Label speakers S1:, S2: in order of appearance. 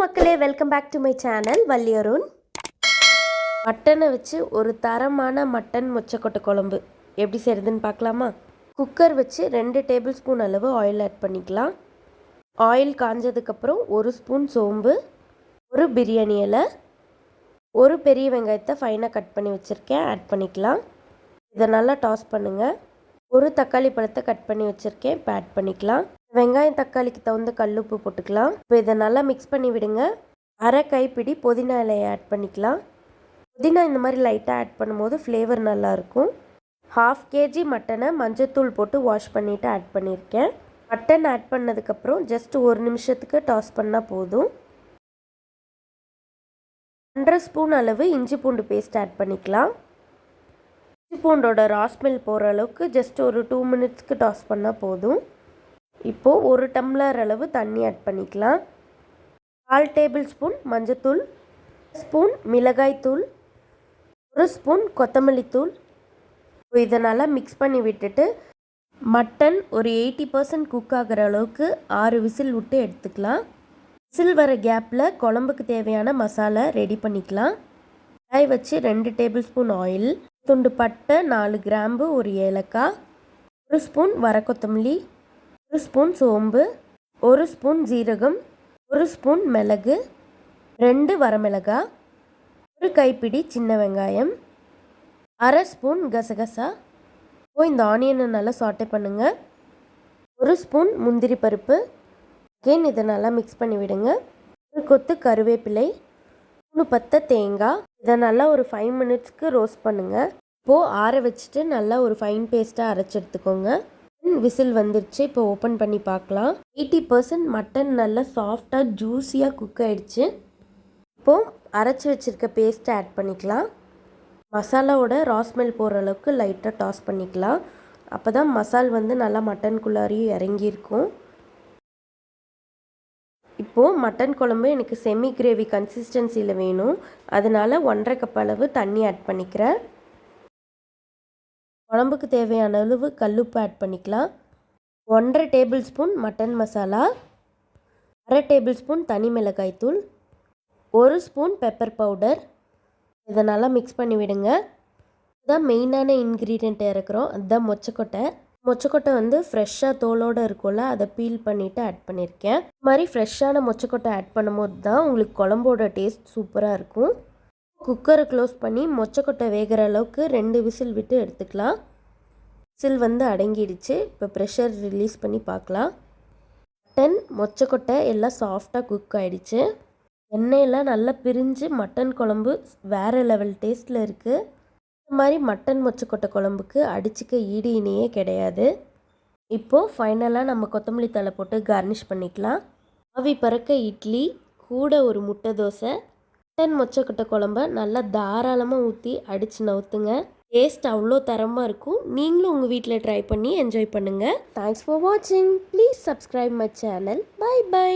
S1: மக்களே, welcome back to my channel Valli Arun. மட்டனை வச்சு ஒரு தரமான மட்டன் மொச்சக்கொட்டை குழம்பு எப்படி செய்கிறதுன்னு பார்க்கலாமா? குக்கர் வச்சு 2 டேபிள் ஸ்பூன் அளவு ஆயில் ஆட் பண்ணிக்கலாம். ஆயில் காஞ்சதுக்கப்புறம் 1 ஸ்பூன் சோம்பு, ஒரு பிரியாணி இலை, ஒரு பெரிய வெங்காயத்தை ஃபைனாக கட் பண்ணி வச்சுருக்கேன் ஆட் பண்ணிக்கலாம். இதை நல்லா டாஸ் பண்ணுங்கள். ஒரு தக்காளி பழத்தை கட் பண்ணி வச்சுருக்கேன் இப்போ ஆட் பண்ணிக்கலாம். வெங்காயம் தக்காளிக்கு தகுந்த கல்லுப்பு போட்டுக்கலாம். இப்போ இதை நல்லா மிக்ஸ் பண்ணி விடுங்க. அரை கைப்பிடி புதினா இலையை ஆட் பண்ணிக்கலாம். புதினா இந்த மாதிரி லைட்டாக ஆட் பண்ணும்போது ஃப்ளேவர் நல்லாயிருக்கும். 1/2 kg மட்டனை மஞ்சத்தூள் போட்டு வாஷ் பண்ணிவிட்டு ஆட் பண்ணியிருக்கேன். மட்டன் ஆட் பண்ணதுக்கப்புறம் ஜஸ்ட் 1 நிமிஷத்துக்கு டாஸ் பண்ணால் போதும். 1/2 ஸ்பூன் அளவு இஞ்சி பூண்டு பேஸ்ட் ஆட் பண்ணிக்கலாம். இஞ்சி பூண்டோட ரா ஸ்மெல் போகிற அளவுக்கு ஜஸ்ட் ஒரு 2 மினிட்ஸ்க்கு டாஸ் பண்ணால் போதும். இப்போது 1 டம்ளர் அளவு தண்ணி ஆட் பண்ணிக்கலாம். 1/4 டேபிள் ஸ்பூன் மஞ்சத்தூள், ஸ்பூன் மிளகாய் தூள், 1 ஸ்பூன் கொத்தமல்லி தூள். இதை நல்லா மிக்ஸ் பண்ணி விட்டுட்டு மட்டன் ஒரு 80% குக் ஆகிற அளவுக்கு 6 விசில் விட்டு எடுத்துக்கலாம். விசில் வர கேப்பில் குழம்புக்கு தேவையான மசாலா ரெடி பண்ணிக்கலாம். காய் வச்சு 2 டேபிள் ஸ்பூன் ஆயில், துண்டு பட்டை, 4 கிராம்பு, 1 ஏலக்காய், 1 ஸ்பூன் வர கொத்தமல்லி, 1 ஸ்பூன் சோம்பு, 1 ஸ்பூன் ஜீரகம், 1 ஸ்பூன் மிளகு, 2 வரமிளகாய், 1 கைப்பிடி சின்ன வெங்காயம், அரை ஸ்பூன் கசகசா. இந்த ஆனியனை நல்லா சாட்டே பண்ணுங்கள். 1 ஸ்பூன் முந்திரி பருப்பு. அகெயின் இதை நல்லா மிக்ஸ் பண்ணி விடுங்க. 1 கொத்து கருவேப்பிலை, 3 பத்தை தேங்காய். இதை நல்லா ஒரு 5 மினிட்ஸ்க்கு ரோஸ்ட் பண்ணுங்கள். இப்போது ஆற வச்சுட்டு நல்லா ஒரு ஃபைன் பேஸ்ட்டாக அரைச்சி எடுத்துக்கோங்க. விசில் வந்துடுச்சு. இப்போ ஓப்பன் பண்ணி பார்க்கலாம். 80% மட்டன் நல்லா சாஃப்டாக ஜூஸியாக குக் ஆகிடுச்சு. இப்போது அரைச்சி வச்சுருக்க பேஸ்ட்டை ஆட் பண்ணிக்கலாம். மசாலாவோட ரா ஸ்மெல் போகிற அளவுக்கு லைட்டாக டாஸ் பண்ணிக்கலாம். அப்போ தான் மசால் வந்து நல்லா மட்டனுக்குள்ளாரையும் இறங்கியிருக்கும். இப்போது மட்டன் குழம்பு எனக்கு செமி கிரேவி கன்சிஸ்டன்சியில் வேணும். அதனால் 1.5 கப் அளவு தண்ணி ஆட் பண்ணிக்கிறேன். குழம்புக்கு தேவையான அளவு கல்லுப்பு ஆட் பண்ணிக்கலாம். 1.5 டேபிள் ஸ்பூன் மட்டன் மசாலா, அரை டேபிள் ஸ்பூன் தனி மிளகாய் தூள், 1 ஸ்பூன் பெப்பர் பவுடர். இதை நல்லா மிக்ஸ் பண்ணி விடுங்க. இதுதான் மெயினான இன்க்ரீடியண்ட் இறக்குறோம். அதுதான் மொச்சக்கொட்டை. மொச்சக்கொட்டை வந்து ஃப்ரெஷ்ஷாக தோலோடு இருக்கும்ல, அதை பீல் பண்ணிவிட்டு ஆட் பண்ணியிருக்கேன். இது மாதிரி ஃப்ரெஷ்ஷான மொச்சக்கொட்டை ஆட் பண்ணும்போது தான் உங்களுக்கு குழம்போட டேஸ்ட் சூப்பராக இருக்கும். குக்கரை க்ளோஸ் பண்ணி மொச்சக்கொட்டை வேகிற அளவுக்கு 2 விசில் விட்டு எடுத்துக்கலாம். விசில் வந்து அடங்கிடுச்சு. இப்போ ப்ரெஷர் ரிலீஸ் பண்ணி பார்க்கலாம். மட்டன் மொச்சக்கொட்டை எல்லாம் சாஃப்டாக குக் ஆகிடுச்சு. எண்ணெயெல்லாம் நல்லா பிரிஞ்சு மட்டன் குழம்பு வேறு லெவல் டேஸ்ட்டில் இருக்குது. இந்த மாதிரி மட்டன் மொச்சக்கொட்டை குழம்புக்கு அடிச்சுக்க ஈடு இணையே கிடையாது. இப்போது ஃபைனலாக நம்ம கொத்தமல்லி தழை போட்டு கார்னிஷ் பண்ணிக்கலாம். ஆவி பறக்க இட்லி கூட ஒரு முட்டை தோசை. மட்டன் மொச்சக்கொட்டை குழம்ப நல்லா தாராளமாக ஊற்றி அடித்து நவுத்துங்க. டேஸ்ட் அவ்வளோ தரமாக இருக்கும். நீங்களும் உங்கள் வீட்டில் ட்ரை பண்ணி என்ஜாய் பண்ணுங்கள். தேங்க்ஸ் ஃபார் வாட்சிங். Please subscribe my channel. Bye by.